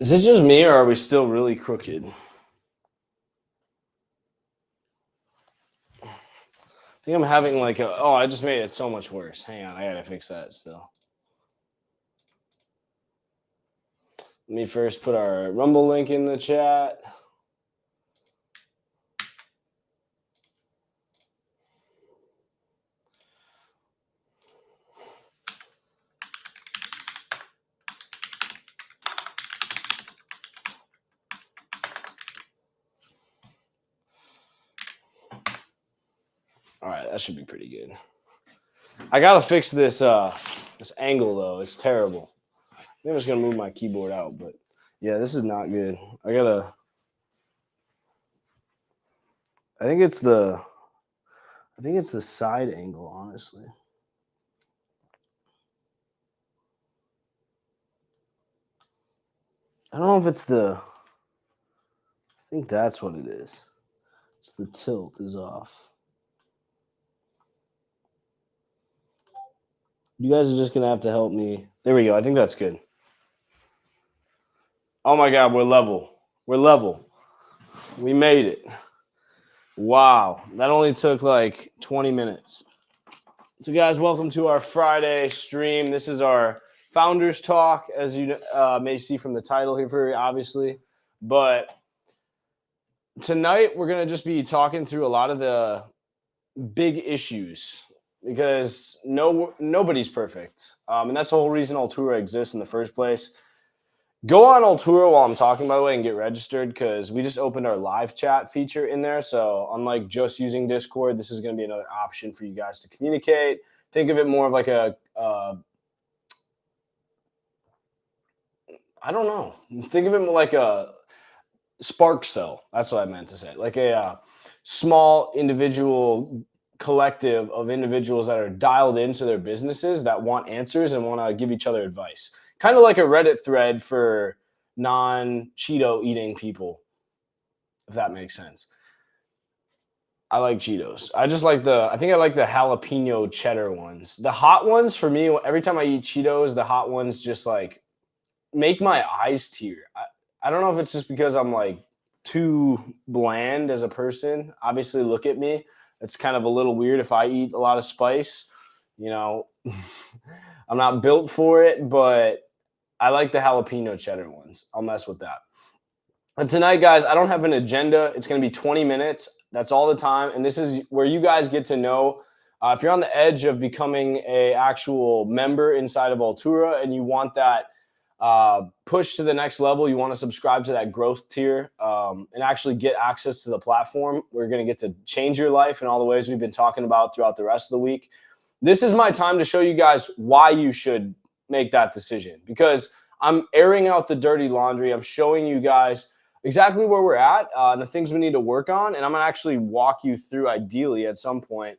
Is it just me, or are we still really crooked? I think I'm having like a... Oh, I just made it so much worse. Hang on, I gotta fix that still. Let me first put our Rumble link in the chat. All right, that should be pretty good. I gotta fix this this angle though. It's terrible. I think I'm just gonna move my keyboard out, but yeah, this is not good. I think it's the side angle, honestly. I don't know if it's the... I think that's what it is. It's the tilt is off. You guys are just gonna have to help me. There we go. I think that's good. Oh my God, we're level. We're level. We made it. Wow, that only took like 20 minutes. So guys, welcome to our Friday stream. This is our Founders Talk, as you may see from the title here, very obviously. But tonight, we're going to just be talking through a lot of the big issues because nobody's perfect. And that's the whole reason Altura exists in the first place. Go on Altura while I'm talking, by the way, and get registered because we just opened our live chat feature in there. So unlike just using Discord, this is going to be another option for you guys to communicate. Think of it more of like a, I don't know. Think of it more like a spark cell. That's what I meant to say. Like a small individual collective of individuals that are dialed into their businesses that want answers and want to give each other advice. Kind of like a Reddit thread for non-Cheeto eating people, if that makes sense. I like Cheetos. I think I like the jalapeno cheddar ones. The hot ones, for me, every time I eat Cheetos, the hot ones just like make my eyes tear. I don't know if it's just because I'm like too bland as a person. Obviously, look at me. It's kind of a little weird if I eat a lot of spice. You know, I'm not built for it, but I like the jalapeno cheddar ones. I'll mess with that. But tonight, guys, I don't have an agenda. It's going to be 20 minutes. That's all the time. And this is where you guys get to know if you're on the edge of becoming an actual member inside of Altura and you want that push to the next level, you want to subscribe to that growth tier and actually get access to the platform. We're going to get to change your life in all the ways we've been talking about throughout the rest of the week. This is my time to show you guys why you should make that decision because I'm airing out the dirty laundry. I'm showing you guys exactly where we're at and the things we need to work on. And I'm going to actually walk you through, ideally, at some point.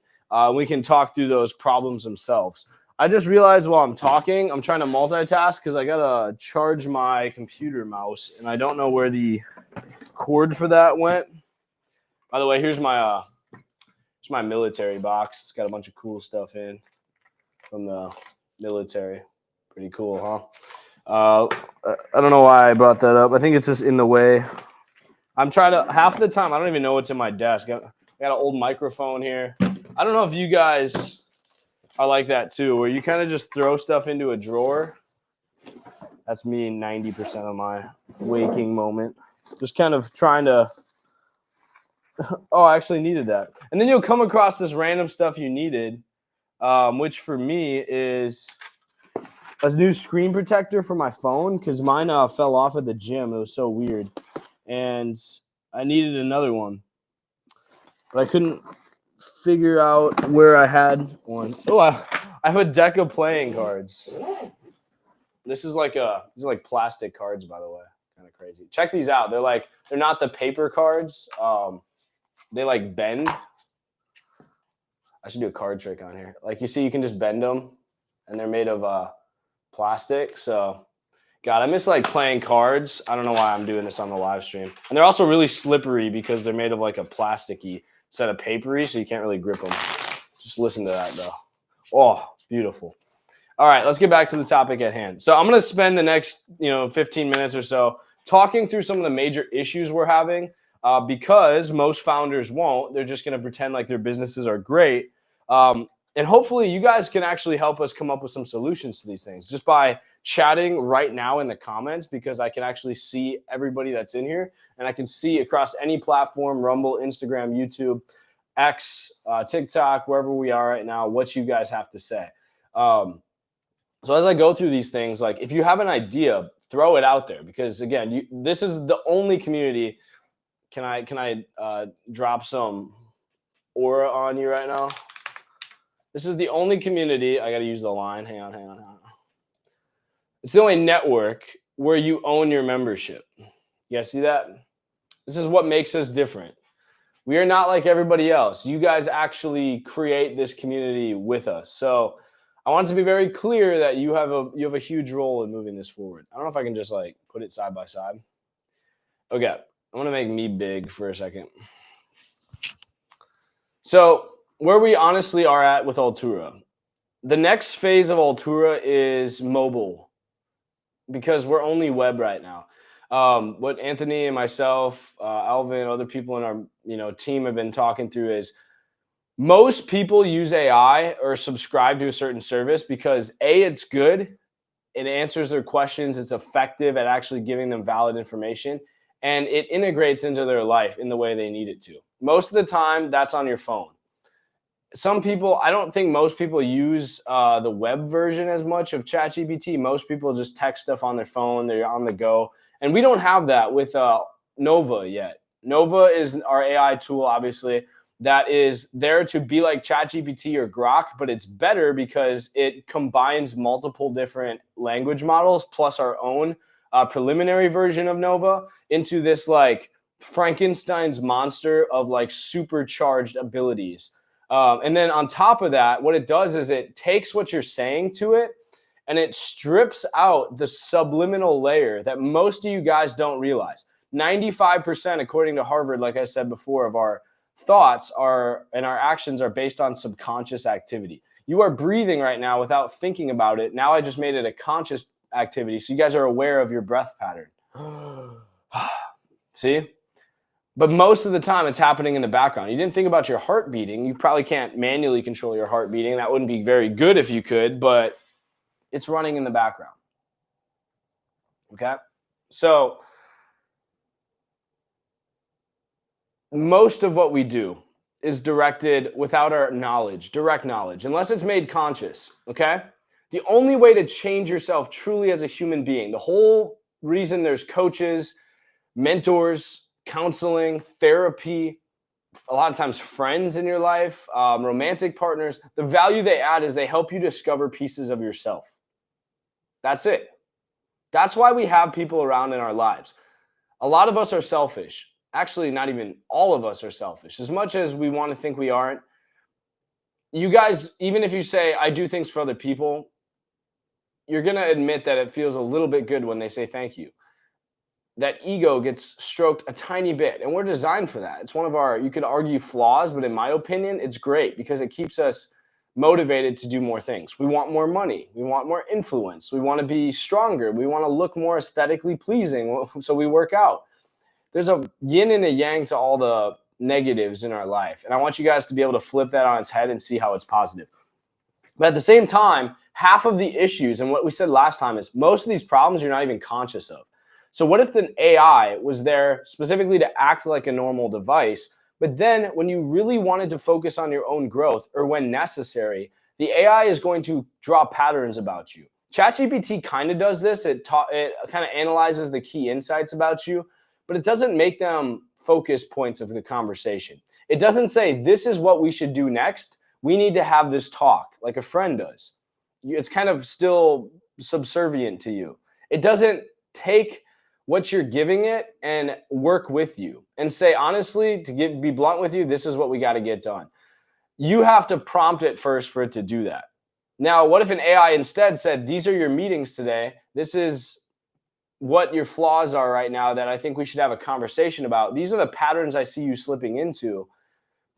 We can talk through those problems themselves. I just realized while I'm talking, I'm trying to multitask because I got to charge my computer mouse. And I don't know where the cord for that went. By the way, here's my military box. It's got a bunch of cool stuff in from the military. Pretty cool, huh? I don't know why I brought that up. I think it's just in the way. I'm trying to, half the time, I don't even know what's in my desk. I got an old microphone here. I don't know if you guys are like that too, where you kind of just throw stuff into a drawer. That's me 90% of my waking moment. Just kind of trying to, oh, I actually needed that. And then you'll come across this random stuff you needed, which for me is a new screen protector for my phone because mine fell off at the gym. It was so weird. And I needed another one. But I couldn't figure out where I had one. Oh, I have a deck of playing cards. These are like plastic cards, by the way. Kind of crazy. Check these out. They're not the paper cards. They like bend. I should do a card trick on here. Like you see, you can just bend them, and they're made of plastic. So, God, I miss like playing cards. I don't know why I'm doing this on the live stream. And they're also really slippery because they're made of like a plasticky instead of papery, so you can't really grip them. Just listen to that though. Oh, beautiful. All right, let's get back to the topic at hand. So I'm going to spend the next, 15 minutes or so talking through some of the major issues we're having, because most founders won't. They're just going to pretend like their businesses are great. And hopefully you guys can actually help us come up with some solutions to these things just by chatting right now in the comments, because I can actually see everybody that's in here, and I can see across any platform, Rumble, Instagram, YouTube, X, TikTok, wherever we are right now, what you guys have to say. So as I go through these things, like if you have an idea, throw it out there, because again, this is the only community. Can I drop some aura on you right now? This is the only community. I got to use the line. Hang on. It's the only network where you own your membership. You guys see that? This is what makes us different. We are not like everybody else. You guys actually create this community with us. So I want it to be very clear that you have a huge role in moving this forward. I don't know if I can just like put it side by side. Okay, I want to make me big for a second. So where we honestly are at with Altura, the next phase of Altura is mobile, because we're only web right now. What Anthony and myself, Alvin, other people in our team have been talking through is most people use AI or subscribe to a certain service because A, it's good, it answers their questions, it's effective at actually giving them valid information, and it integrates into their life in the way they need it to. Most of the time, that's on your phone. Some people, I don't think most people use the web version as much of ChatGPT. Most people just text stuff on their phone, they're on the go. And we don't have that with Nova yet. Nova is our AI tool, obviously, that is there to be like ChatGPT or Grok, but it's better because it combines multiple different language models plus our own preliminary version of Nova into this like Frankenstein's monster of like supercharged abilities. And then on top of that, what it does is it takes what you're saying to it and it strips out the subliminal layer that most of you guys don't realize. 95%, according to Harvard, like I said before, of our thoughts and our actions are based on subconscious activity. You are breathing right now without thinking about it. Now I just made it a conscious activity, so you guys are aware of your breath pattern. See? But most of the time, it's happening in the background. You didn't think about your heart beating. You probably can't manually control your heart beating. That wouldn't be very good if you could, but it's running in the background. Okay? So most of what we do is directed without our knowledge, direct knowledge, unless it's made conscious, okay? The only way to change yourself truly as a human being, the whole reason there's coaches, mentors, counseling, therapy, a lot of times friends in your life, romantic partners, the value they add is they help you discover pieces of yourself. That's it. That's why we have people around in our lives. A lot of us are selfish. Actually, not even all of us are selfish. As much as we want to think we aren't, you guys, even if you say, I do things for other people, you're going to admit that it feels a little bit good when they say thank you. That ego gets stroked a tiny bit, and we're designed for that. It's one of our, you could argue, flaws, but in my opinion, it's great because it keeps us motivated to do more things. We want more money. We want more influence. We want to be stronger. We want to look more aesthetically pleasing, so we work out. There's a yin and a yang to all the negatives in our life. And I want you guys to be able to flip that on its head and see how it's positive. But at the same time, half of the issues, and what we said last time, is most of these problems you're not even conscious of. So what if an AI was there specifically to act like a normal device, but then when you really wanted to focus on your own growth or when necessary, the AI is going to draw patterns about you. ChatGPT kind of does this. It kind of analyzes the key insights about you, but it doesn't make them focus points of the conversation. It doesn't say, this is what we should do next. We need to have this talk like a friend does. It's kind of still subservient to you. It doesn't take what you're giving it and work with you and say, honestly, be blunt with you, this is what we got to get done. You have to prompt it first for it to do that. Now, what if an AI instead said, these are your meetings today. This is what your flaws are right now that I think we should have a conversation about. These are the patterns I see you slipping into,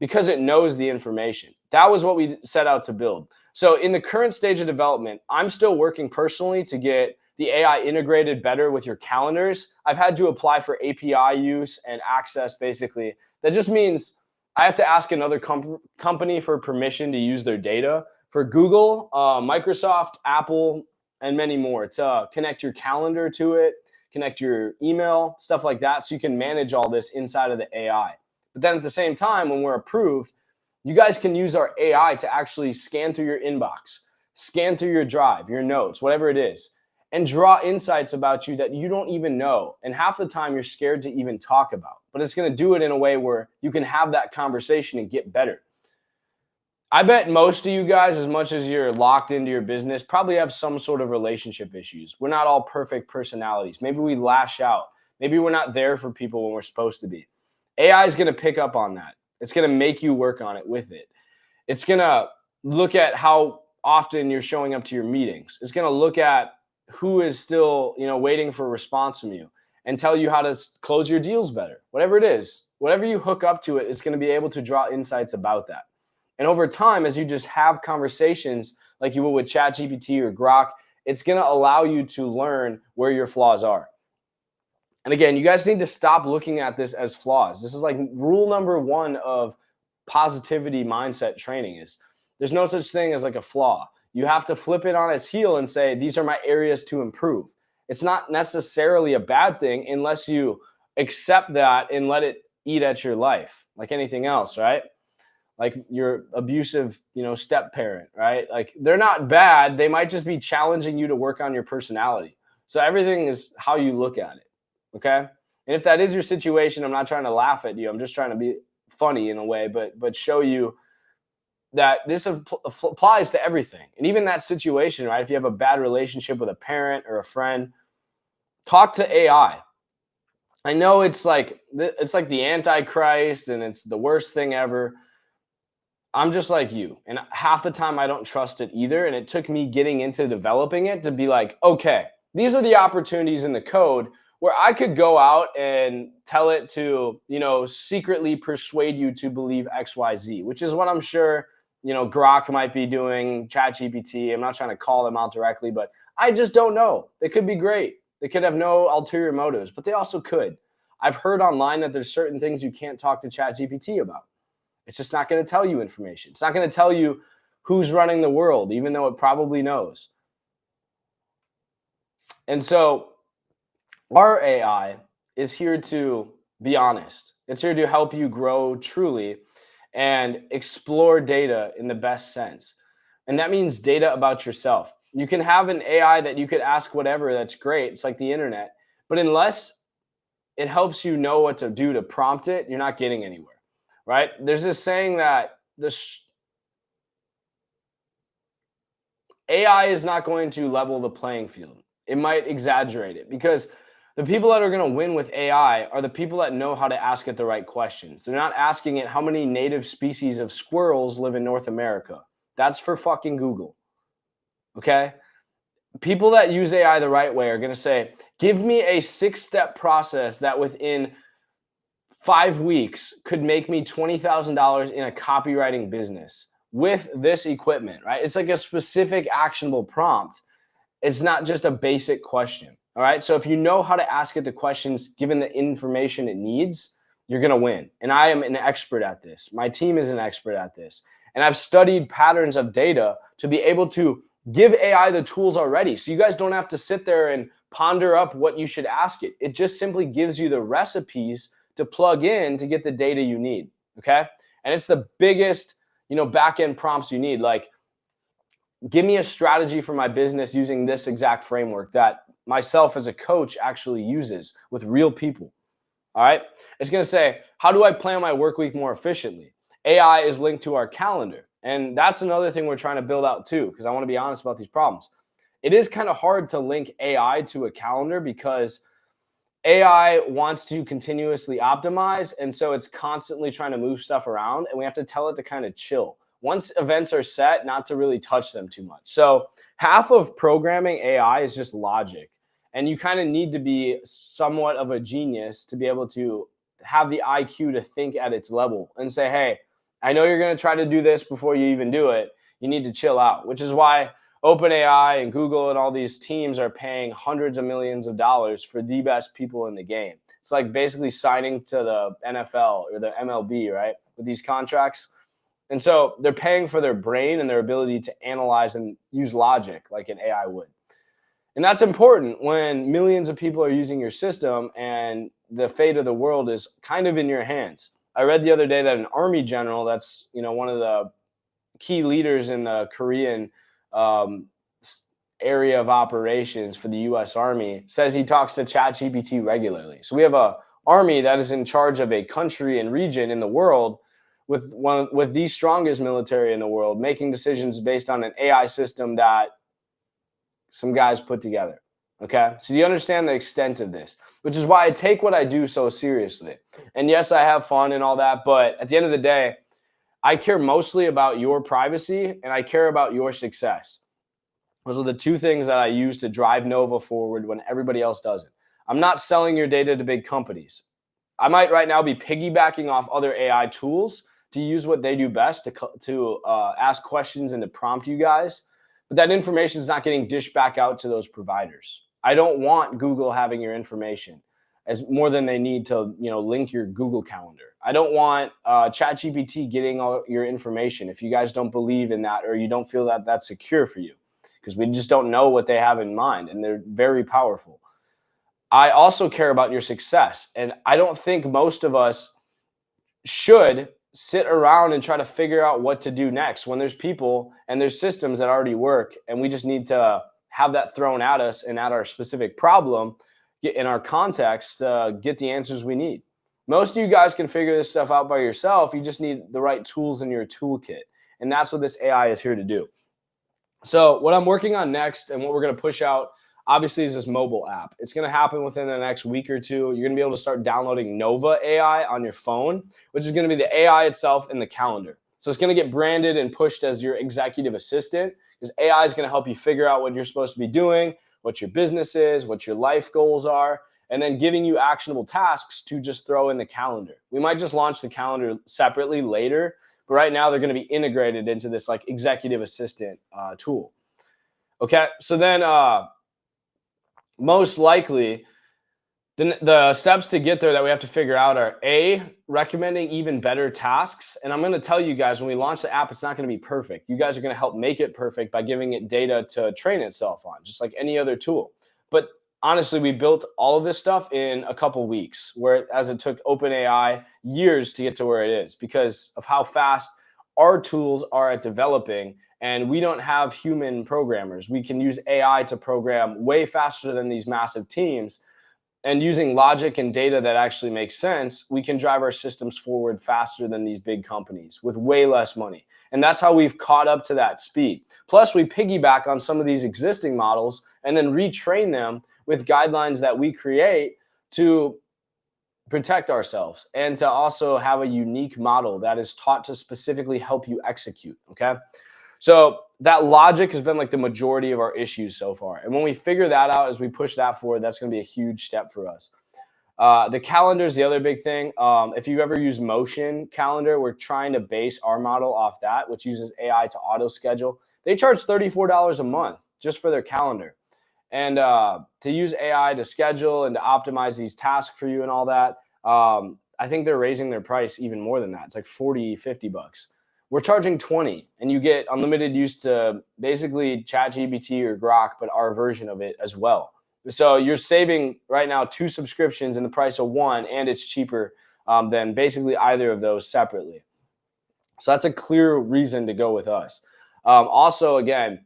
because it knows the information. That was what we set out to build. So in the current stage of development, I'm still working personally to get the AI integrated better with your calendars, I've had to apply for API use and access basically. That just means I have to ask another company for permission to use their data. For Google, Microsoft, Apple, and many more. To connect your calendar to it, connect your email, stuff like that, so you can manage all this inside of the AI. But then at the same time, when we're approved, you guys can use our AI to actually scan through your inbox, scan through your drive, your notes, whatever it is, and draw insights about you that you don't even know. And half the time you're scared to even talk about. But it's going to do it in a way where you can have that conversation and get better. I bet most of you guys, as much as you're locked into your business, probably have some sort of relationship issues. We're not all perfect personalities. Maybe we lash out. Maybe we're not there for people when we're supposed to be. AI is going to pick up on that. It's going to make you work on it with it. It's going to look at how often you're showing up to your meetings. It's going to look at who is still, waiting for a response from you and tell you how to close your deals better. Whatever it is, whatever you hook up to it, it's going to be able to draw insights about that. And over time, as you just have conversations like you will with ChatGPT or Grok, it's going to allow you to learn where your flaws are. And again, you guys need to stop looking at this as flaws. This is like rule number one of positivity mindset training is there's no such thing as like a flaw. You have to flip it on its heel and say, these are my areas to improve. It's not necessarily a bad thing unless you accept that and let it eat at your life like anything else, right? Like your abusive, step parent, right? Like they're not bad. They might just be challenging you to work on your personality. So everything is how you look at it. Okay. And if that is your situation, I'm not trying to laugh at you. I'm just trying to be funny in a way, but show you that this applies to everything. And even that situation, right? If you have a bad relationship with a parent or a friend, talk to AI. I know it's like the Antichrist and it's the worst thing ever. I'm just like you. And half the time I don't trust it either. And it took me getting into developing it to be like, okay, these are the opportunities in the code where I could go out and tell it to, secretly persuade you to believe XYZ, which is what I'm sure, Grok might be doing, ChatGPT. I'm not trying to call them out directly, but I just don't know. They could be great. They could have no ulterior motives, but they also could. I've heard online that there's certain things you can't talk to ChatGPT about. It's just not going to tell you information. It's not going to tell you who's running the world, even though it probably knows. And so our AI is here to be honest. It's here to help you grow truly and explore data in the best sense. And that means data about yourself. You can have an AI that you could ask whatever, that's great. It's like the internet. But unless it helps you know what to do to prompt it, you're not getting anywhere. Right? There's this saying that this AI is not going to level the playing field. It might exaggerate it because the people that are going to win with AI are the people that know how to ask it the right questions. They're not asking it how many native species of squirrels live in North America. That's for fucking Google. Okay? People that use AI the right way are going to say, give me a 6-step process that within 5 weeks could make me $20,000 in a copywriting business with this equipment, right? It's like a specific actionable prompt. It's not just a basic question. All right. So if you know how to ask it the questions, given the information it needs, you're going to win. And I am an expert at this. My team is an expert at this. And I've studied patterns of data to be able to give AI the tools already. So you guys don't have to sit there and ponder up what you should ask it. It just simply gives you the recipes to plug in to get the data you need. Okay. And it's the biggest, back-end prompts you need. Like, give me a strategy for my business using this exact framework that myself as a coach actually uses with real people. All right. It's going to say, how do I plan my work week more efficiently? AI is linked to our calendar. And that's another thing we're trying to build out too, because I want to be honest about these problems. It is kind of hard to link AI to a calendar because AI wants to continuously optimize. And so it's constantly trying to move stuff around and we have to tell it to kind of chill. Once events are set, not to really touch them too much. So half of programming AI is just logic. And you kind of need to be somewhat of a genius to be able to have the IQ to think at its level and say, hey, I know you're going to try to do this before you even do it. You need to chill out, which is why OpenAI and Google and all these teams are paying hundreds of millions of dollars for the best people in the game. It's like basically signing to the NFL or the MLB, right? With these contracts. And so they're paying for their brain and their ability to analyze and use logic like an AI would. And that's important when millions of people are using your system and the fate of the world is kind of in your hands. I read the other day that an army general, that's one of the key leaders in the Korean um, area of operations for the U.S. Army, says he talks to ChatGPT regularly. So we have a army that is in charge of a country and region in the world with the strongest military in the world, making decisions based on an AI system that some guys put together. Okay. So do you understand the extent of this? Which is why I take what I do so seriously. And yes, I have fun and all that. But at the end of the day, I care mostly about your privacy and I care about your success. Those are the two things that I use to drive Nova forward when everybody else doesn't. I'm not selling your data to big companies. I might right now be piggybacking off other AI tools to use what they do best to ask questions and to prompt you guys. But that information is not getting dished back out to those providers. I don't want Google having your information as more than they need to, link your Google Calendar. I don't want ChatGPT getting all your information if you guys don't believe in that or you don't feel that that's secure for you, because we just don't know what they have in mind and they're very powerful. I also care about your success, and I don't think most of us should sit around and try to figure out what to do next when there's people and there's systems that already work, and we just need to have that thrown at us and at our specific problem, get in our context, get the answers we need. Most of you guys can figure this stuff out by yourself. You just need the right tools in your toolkit, and that's what this AI is here to do. So what I'm working on next and what we're going to push out, obviously, is this mobile app. It's going to happen within the next week or two. You're going to be able to start downloading Nova AI on your phone, which is going to be the AI itself in the calendar. So it's going to get branded and pushed as your executive assistant, because AI is going to help you figure out what you're supposed to be doing, what your business is, what your life goals are, and then giving you actionable tasks to just throw in the calendar. We might just launch the calendar separately later, but right now they're going to be integrated into this like executive assistant tool. Okay, so then most likely the steps to get there that we have to figure out are recommending even better tasks. And I'm going to tell you guys, when we launch the app, it's not going to be perfect. You guys are going to help make it perfect by giving it data to train itself on, just like any other tool. But honestly, we built all of this stuff in a couple weeks, whereas it took OpenAI years to get to where it is because of how fast our tools are at developing. And we don't have human programmers. We can use AI to program way faster than these massive teams. And using logic and data that actually makes sense, we can drive our systems forward faster than these big companies with way less money. And that's how we've caught up to that speed. Plus, we piggyback on some of these existing models and then retrain them with guidelines that we create to protect ourselves and to also have a unique model that is taught to specifically help you execute. Okay. So that logic has been like the majority of our issues so far. And when we figure that out, as we push that forward, that's going to be a huge step for us. The calendar is the other big thing. If you ever use Motion Calendar, we're trying to base our model off that, which uses AI to auto schedule. They charge $34 a month just for their calendar. And to use AI to schedule and to optimize these tasks for you and all that, I think they're raising their price even more than that. It's like 40, 50 bucks. We're charging 20 and you get unlimited use to basically ChatGPT or Grok, but our version of it as well. So you're saving right now 2 subscriptions in the price of 1, and it's cheaper than basically either of those separately. So that's a clear reason to go with us. Also, again,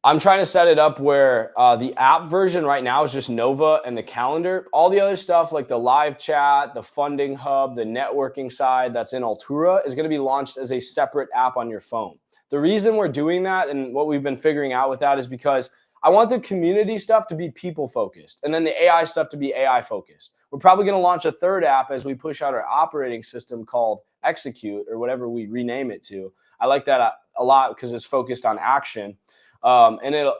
I'm trying to set it up where the app version right now is just Nova and the calendar. All the other stuff like the live chat, the funding hub, the networking side that's in Altura is going to be launched as a separate app on your phone. The reason we're doing that and what we've been figuring out with that is because I want the community stuff to be people focused and then the AI stuff to be AI focused. We're probably going to launch a third app as we push out our operating system called Execute or whatever we rename it to. I like that a lot because it's focused on action. And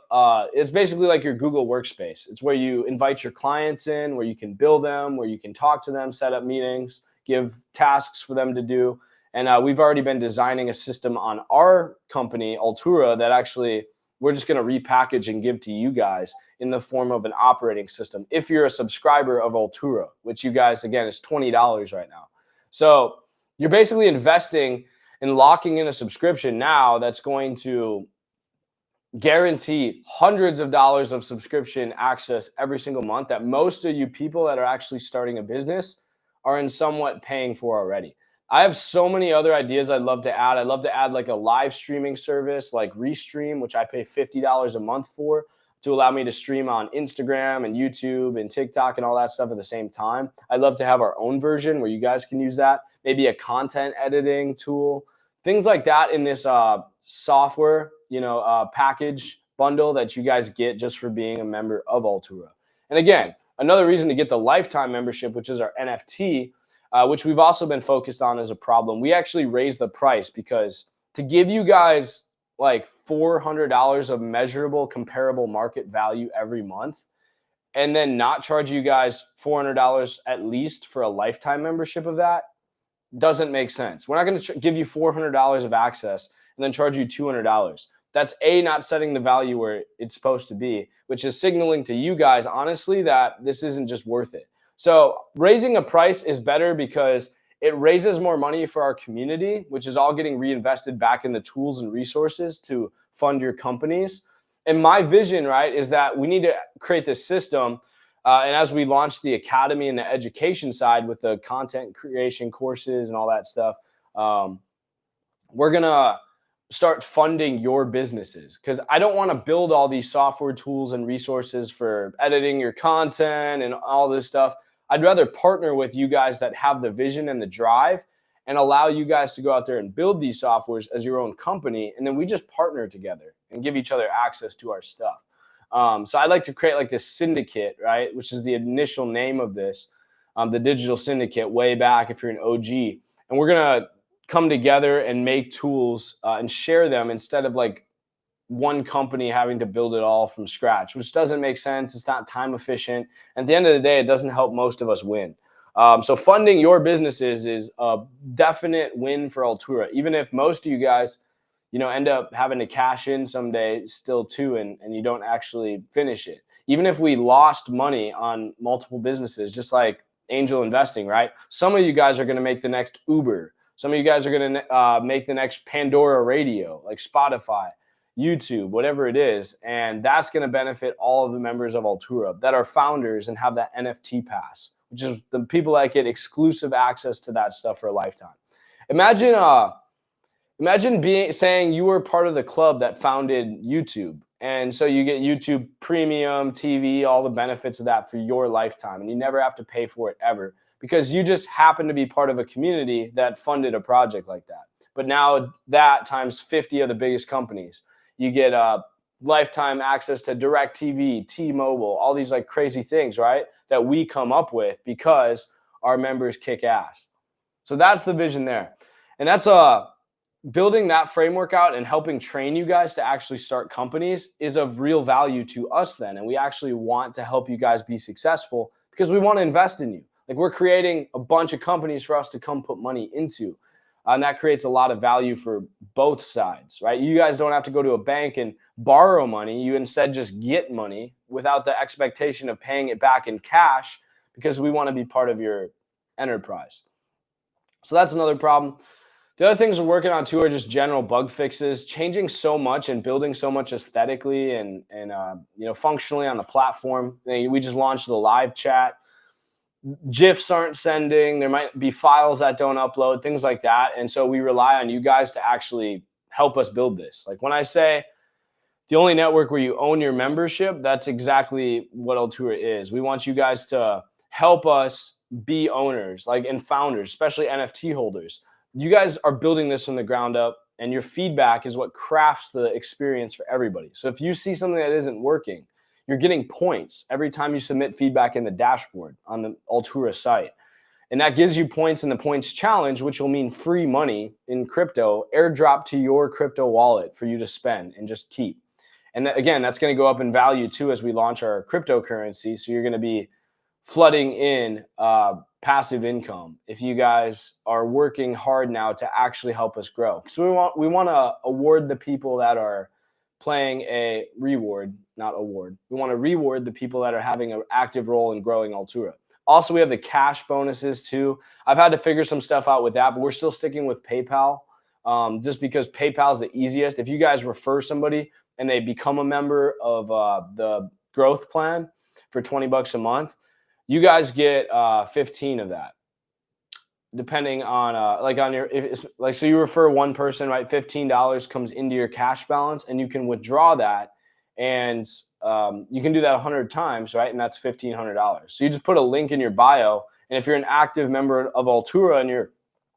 it's basically like your Google Workspace. It's where you invite your clients in, where you can bill them, where you can talk to them, set up meetings, give tasks for them to do. And we've already been designing a system on our company, Altura, that actually we're just going to repackage and give to you guys in the form of an operating system. If you're a subscriber of Altura, which you guys, again, is $20 right now. So you're basically investing and locking in a subscription now that's going to guarantee hundreds of dollars of subscription access every single month that most of you people that are actually starting a business are in somewhat paying for already. I have so many other ideas I'd love to add. I'd love to add like a live streaming service like Restream, which I pay $50 a month for to allow me to stream on Instagram and YouTube and TikTok and all that stuff at the same time. I'd love to have our own version where you guys can use that, maybe a content editing tool, things like that in this software, package bundle that you guys get just for being a member of Altura. And again, another reason to get the lifetime membership, which is our NFT, which we've also been focused on as a problem. We actually raised the price because to give you guys like $400 of measurable comparable market value every month and then not charge you guys $400 at least for a lifetime membership of that doesn't make sense. We're not going to give you $400 of access and then charge you $200. That's not setting the value where it's supposed to be, which is signaling to you guys, honestly, that this isn't just worth it. So raising a price is better because it raises more money for our community, which is all getting reinvested back in the tools and resources to fund your companies. And my vision, right, is that we need to create this system. And as we launch the academy and the education side with the content creation courses and all that stuff, we're going to start funding your businesses, because I don't want to build all these software tools and resources for editing your content and all this stuff. I'd rather partner with you guys that have the vision and the drive and allow you guys to go out there and build these softwares as your own company. And then we just partner together and give each other access to our stuff. So I'd like to create like this syndicate, right? Which is the initial name of this, the Digital Syndicate, way back if you're an OG. And we're going to come together and make tools and share them instead of like one company having to build it all from scratch, which doesn't make sense. It's not time efficient. At the end of the day, it doesn't help most of us win. So funding your businesses is a definite win for Altura, even if most of you guys, end up having to cash in someday still too, and you don't actually finish it. Even if we lost money on multiple businesses, just like angel investing, right? Some of you guys are going to make the next Uber. Some of you guys are going to make the next Pandora Radio, like Spotify, YouTube, whatever it is. And that's going to benefit all of the members of Altura that are founders and have that NFT pass, which is the people that get exclusive access to that stuff for a lifetime. Imagine saying you were part of the club that founded YouTube. And so you get YouTube Premium, TV, all the benefits of that for your lifetime. And you never have to pay for it ever, because you just happen to be part of a community that funded a project like that. But now that times 50 of the biggest companies, you get lifetime access to DirecTV, T-Mobile, all these like crazy things, right? That we come up with because our members kick ass. So that's the vision there. And that's building that framework out and helping train you guys to actually start companies is of real value to us then. And we actually want to help you guys be successful because we want to invest in you. Like, we're creating a bunch of companies for us to come put money into. And that creates a lot of value for both sides, right? You guys don't have to go to a bank and borrow money. You instead just get money without the expectation of paying it back in cash, because we want to be part of your enterprise. So that's another problem. The other things we're working on too are just general bug fixes, changing so much and building so much aesthetically and functionally on the platform. We just launched the live chat. GIFs aren't sending. There might be files that don't upload, things like that. And so we rely on you guys to actually help us build this. Like, when I say the only network where you own your membership, that's exactly what Altura is. We want you guys to help us be owners, like, and founders, especially NFT holders. You guys are building this from the ground up, and your feedback is what crafts the experience for everybody. So if you see something that isn't working, you're getting points every time you submit feedback in the dashboard on the Altura site. And that gives you points in the points challenge, which will mean free money in crypto, airdrop to your crypto wallet for you to spend and just keep. And again, that's going to go up in value too as we launch our cryptocurrency. So you're going to be flooding in passive income if you guys are working hard now to actually help us grow. So we want to award the people that are playing a reward, not award. We want to reward the people that are having an active role in growing Altura. Also, we have the cash bonuses too. I've had to figure some stuff out with that, but we're still sticking with PayPal, just because PayPal is the easiest. If you guys refer somebody and they become a member of the growth plan for $20 a month, you guys get 15 of that, depending on like on your, if it's like, so you refer one person, right? $15 comes into your cash balance, and you can withdraw that, and you can do that 100 times, right? And that's $1,500. So you just put a link in your bio, and if you're an active member of Altura and you're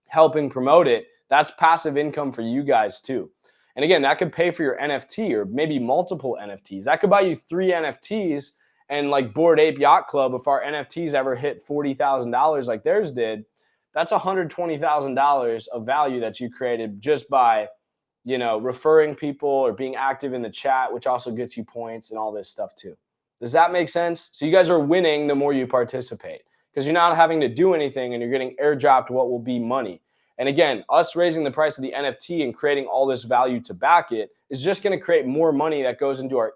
helping promote it, that's passive income for you guys too. And again, that could pay for your NFT or maybe multiple NFTs. That could buy you 3 NFTs. And like Bored Ape Yacht Club, if our NFTs ever hit $40,000 like theirs did, that's $120,000 of value that you created just by, you know, referring people or being active in the chat, which also gets you points and all this stuff too. Does that make sense? So you guys are winning the more you participate, because you're not having to do anything and you're getting airdropped what will be money. And again, us raising the price of the NFT and creating all this value to back it is just going to create more money that goes into our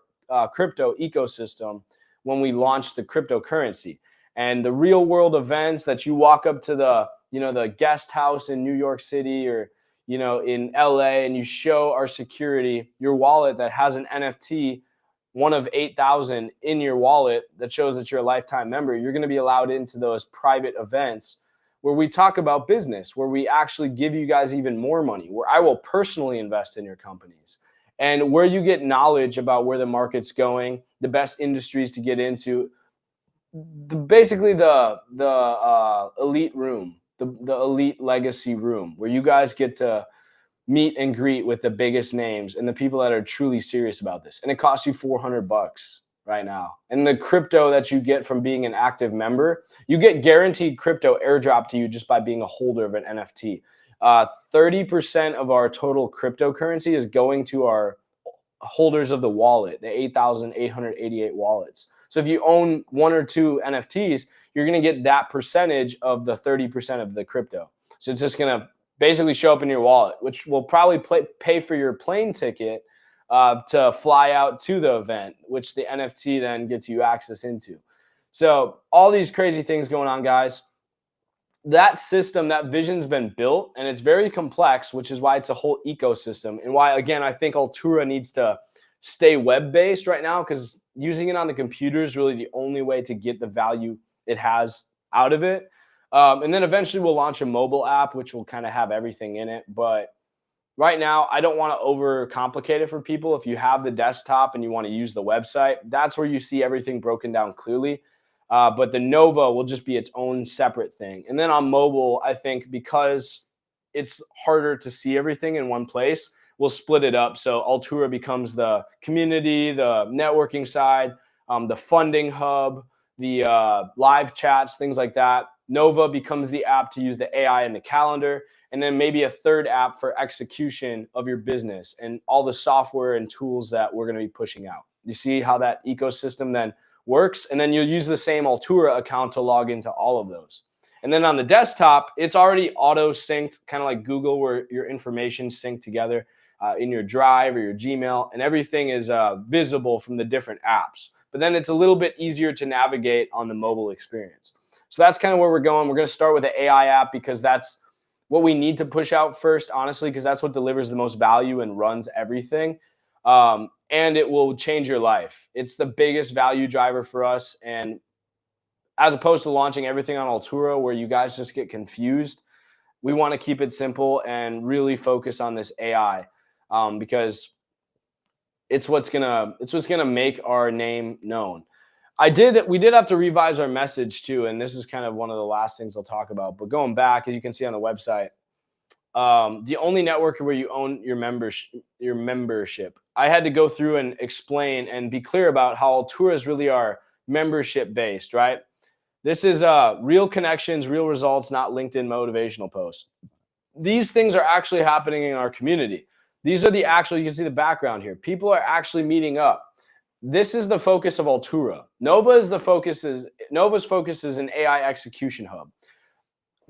crypto ecosystem when we launch the cryptocurrency. And the real world events that you walk up to the, you know, the guest house in New York City or, you know, in LA, and you show our security your wallet that has an NFT, one of 8,000 in your wallet that shows that you're a lifetime member, you're going to be allowed into those private events where we talk about business, where we actually give you guys even more money, where I will personally invest in your companies, and where you get knowledge about where the market's going, the best industries to get into, basically the elite room, the elite legacy room, where you guys get to meet and greet with the biggest names and the people that are truly serious about this. And it costs you $400 right now. And the crypto that you get from being an active member, you get guaranteed crypto airdrop to you just by being a holder of an NFT. 30% of our total cryptocurrency is going to our holders of the wallet, the 8,888 wallets. So if you own 1 or 2 NFTs, you're going to get that percentage of the 30% of the crypto. So it's just going to basically show up in your wallet, which will probably pay for your plane ticket to fly out to the event, which the NFT then gets you access into. So all these crazy things going on, guys. That system, that vision's been built, and it's very complex, which is why it's a whole ecosystem, and why, again, I think Altura needs to stay web-based right now, because using it on the computer is really the only way to get the value it has out of it. And then eventually we'll launch a mobile app, which will kind of have everything in it. But right now, I don't want to overcomplicate it for people. If you have the desktop and you want to use the website, that's where you see everything broken down clearly. But the Nova will just be its own separate thing. And then on mobile, I think because it's harder to see everything in one place, we'll split it up. So Altura becomes the community, the networking side, the funding hub, the live chats, things like that. Nova becomes the app to use the AI and the calendar, and then maybe a third app for execution of your business and all the software and tools that we're going to be pushing out. You see how that ecosystem then works? And then you'll use the same Altura account to log into all of those. And then on the desktop, it's already auto-synced, kind of like Google, where your information synced together in your Drive or your Gmail, and everything is visible from the different apps. But then it's a little bit easier to navigate on the mobile experience. So that's kind of where we're going. We're going to start with the AI app because that's what we need to push out first, honestly, because that's what delivers the most value and runs everything. And it will change your life. It's the biggest value driver for us. And as opposed to launching everything on Altura where you guys just get confused, we want to keep it simple and really focus on this AI because it's what's gonna make our name known. We did have to revise our message too, and this is kind of one of the last things I'll talk about. But going back, as you can see on the website, the only network where you own your membership. I had to go through and explain and be clear about how Altura is really our membership based, right? This is real connections, real results, not LinkedIn motivational posts. These things are actually happening in our community. These are the actual, you can see the background here. People are actually meeting up. This is the focus of Altura. Nova's focus is an AI execution hub.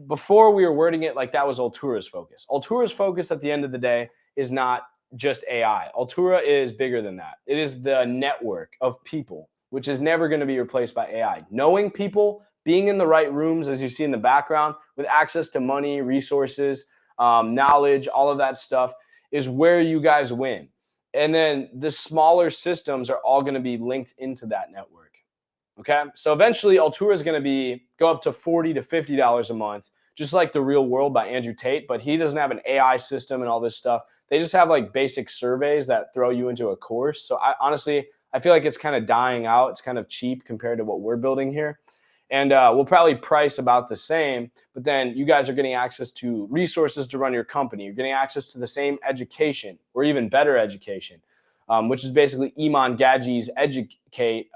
Before we were wording it like that was Altura's focus. Altura's focus at the end of the day is not just AI. Altura is bigger than that. It is the network of people, which is never going to be replaced by AI. Knowing people, being in the right rooms, as you see in the background, with access to money, resources, knowledge, all of that stuff is where you guys win. And then the smaller systems are all going to be linked into that network. Okay. So eventually Altura is going to go up to $40 to $50 a month, just like The Real World by Andrew Tate, but he doesn't have an AI system and all this stuff. They just have like basic surveys that throw you into a course. So I feel like it's kind of dying out. It's kind of cheap compared to what we're building here. And we'll probably price about the same, but then you guys are getting access to resources to run your company. You're getting access to the same education or even better education, which is basically Iman Gadji's Educate,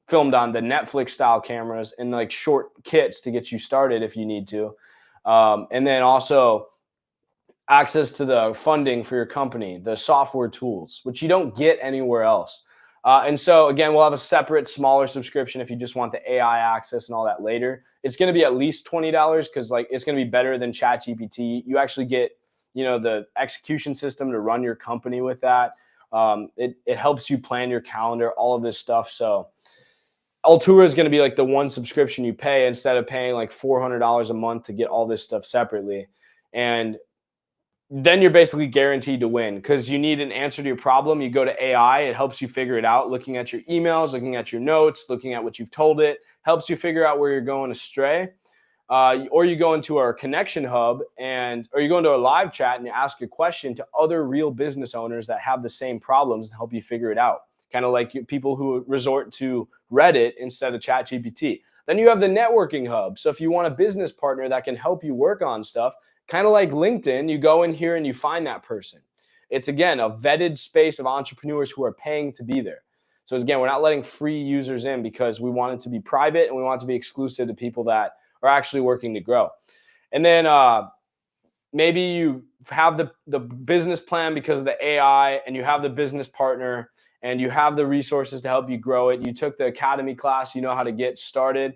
filmed on the Netflix style cameras and like short kits to get you started if you need to. And then also access to the funding for your company, the software tools, which you don't get anywhere else. And so again, we'll have a separate, smaller subscription if you just want the AI access and all that later. It's going to be at least $20 because like it's going to be better than ChatGPT. You actually get, the execution system to run your company with that. It helps you plan your calendar, all of this stuff. So Altura is going to be like the one subscription you pay instead of paying like $400 a month to get all this stuff separately. And then you're basically guaranteed to win because you need an answer to your problem. You go to AI, it helps you figure it out, looking at your emails, looking at your notes, looking at what you've told it, helps you figure out where you're going astray. Or you go into our connection hub or you go into a live chat and you ask a question to other real business owners that have the same problems and help you figure it out. Kind of like people who resort to Reddit instead of ChatGPT. Then you have the networking hub. So if you want a business partner that can help you work on stuff, kind of like LinkedIn, you go in here and you find that person. It's, again, a vetted space of entrepreneurs who are paying to be there. So again, we're not letting free users in because we want it to be private and we want it to be exclusive to people that are actually working to grow. And then maybe you have the business plan because of the AI and you have the business partner and you have the resources to help you grow it. You took the academy class, you know how to get started.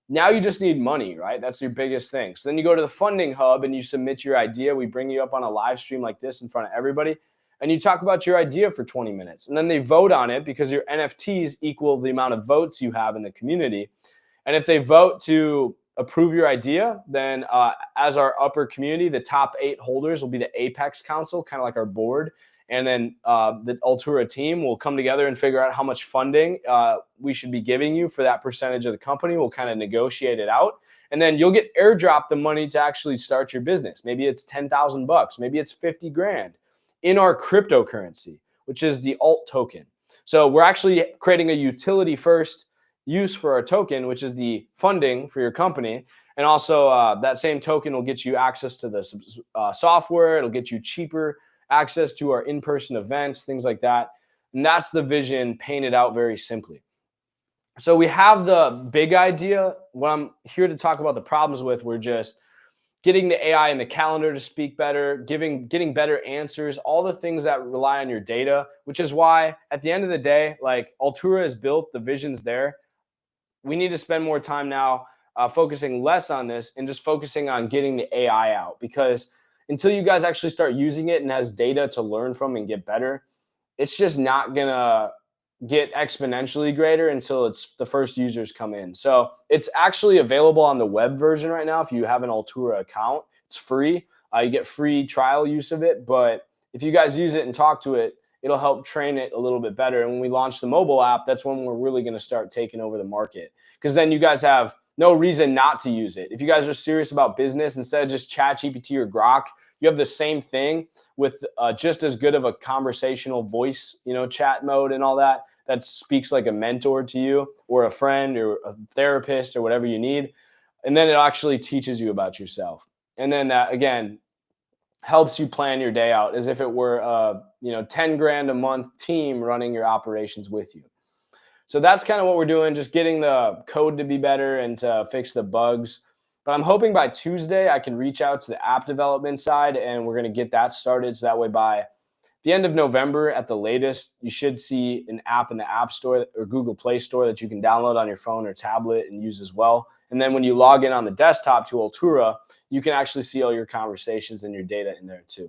Now you just need money, right? That's your biggest thing. So then you go to the funding hub and you submit your idea. We bring you up on a live stream like this in front of everybody. And you talk about your idea for 20 minutes. And then they vote on it because your NFTs equal the amount of votes you have in the community. And if they vote to approve your idea, then as our upper community, the top 8 holders will be the Apex Council, kind of like our board. And then the Altura team will come together and figure out how much funding we should be giving you for that percentage of the company. We'll kind of negotiate it out. And then you'll get airdrop the money to actually start your business. Maybe it's $10,000, maybe it's 50 grand in our cryptocurrency, which is the alt token. So we're actually creating a utility first use for our token, which is the funding for your company. And also that same token will get you access to the software. It'll get you cheaper access to our in-person events, things like that. And that's the vision painted out very simply. So we have the big idea. What I'm here to talk about the problems with, we're just getting the AI in the calendar to speak better, getting better answers, all the things that rely on your data, which is why at the end of the day, like Altura is built, the vision's there. We need to spend more time now focusing less on this and just focusing on getting the AI out, because until you guys actually start using it and has data to learn from and get better, it's just not gonna get exponentially greater until it's the first users come in. So it's actually available on the web version right now. If you have an Altura account, it's free. You get free trial use of it. But if you guys use it and talk to it, it'll help train it a little bit better. And when we launch the mobile app, that's when we're really going to start taking over the market, because then you guys have no reason not to use it. If you guys are serious about business, instead of just ChatGPT or Grok, you have the same thing with just as good of a conversational voice, chat mode and all that speaks like a mentor to you or a friend or a therapist or whatever you need. And then it actually teaches you about yourself. And then that, again, helps you plan your day out as if it were a 10 grand a month team running your operations with you. So that's kind of what we're doing, just getting the code to be better and to fix the bugs. But I'm hoping by Tuesday I can reach out to the app development side and we're going to get that started. So that way by the end of November at the latest, you should see an app in the App Store or Google Play Store that you can download on your phone or tablet and use as well. And then when you log in on the desktop to Altura, you can actually see all your conversations and your data in there too.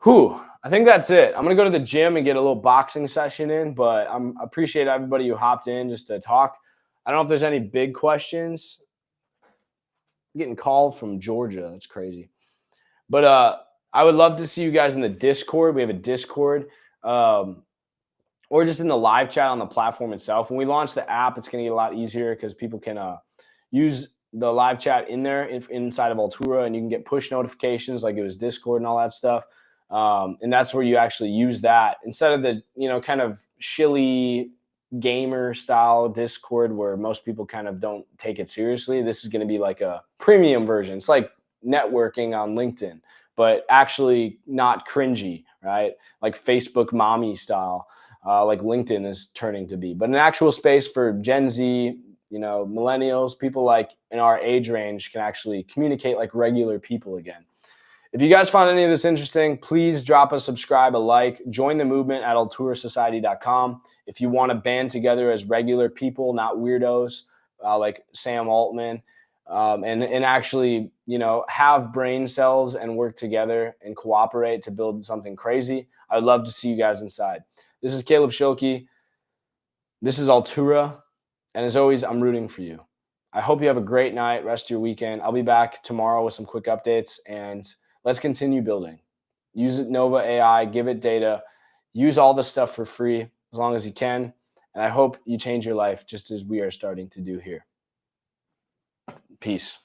Whew, I think that's it. I'm gonna go to the gym and get a little boxing session in, but I appreciate everybody who hopped in just to talk. I don't know if there's any big questions. I'm getting called from Georgia. That's crazy. But I would love to see you guys in the Discord. We have a Discord. Um, or just in the live chat on the platform itself. When we launch the app, it's going to get a lot easier because people can use the live chat in there inside of Altura, and you can get push notifications like it was Discord and all that stuff. And that's where you actually use that instead of the kind of shilly gamer style Discord where most people kind of don't take it seriously. This is going to be like a premium version. It's like networking on LinkedIn, but actually not cringy, right? Like Facebook mommy style, like LinkedIn is turning to be, but an actual space for Gen Z, millennials, people like in our age range can actually communicate like regular people again. If you guys found any of this interesting, please drop a subscribe, a like, join the movement at alturasociety.com. If you want to band together as regular people, not weirdos like Sam Altman, and actually, have brain cells and work together and cooperate to build something crazy, I'd love to see you guys inside. This is Caleb Schilke. This is Altura. And as always, I'm rooting for you. I hope you have a great night, rest of your weekend. I'll be back tomorrow with some quick updates, and let's continue building. Use Nova AI, give it data, use all this stuff for free as long as you can. And I hope you change your life just as we are starting to do here. Peace.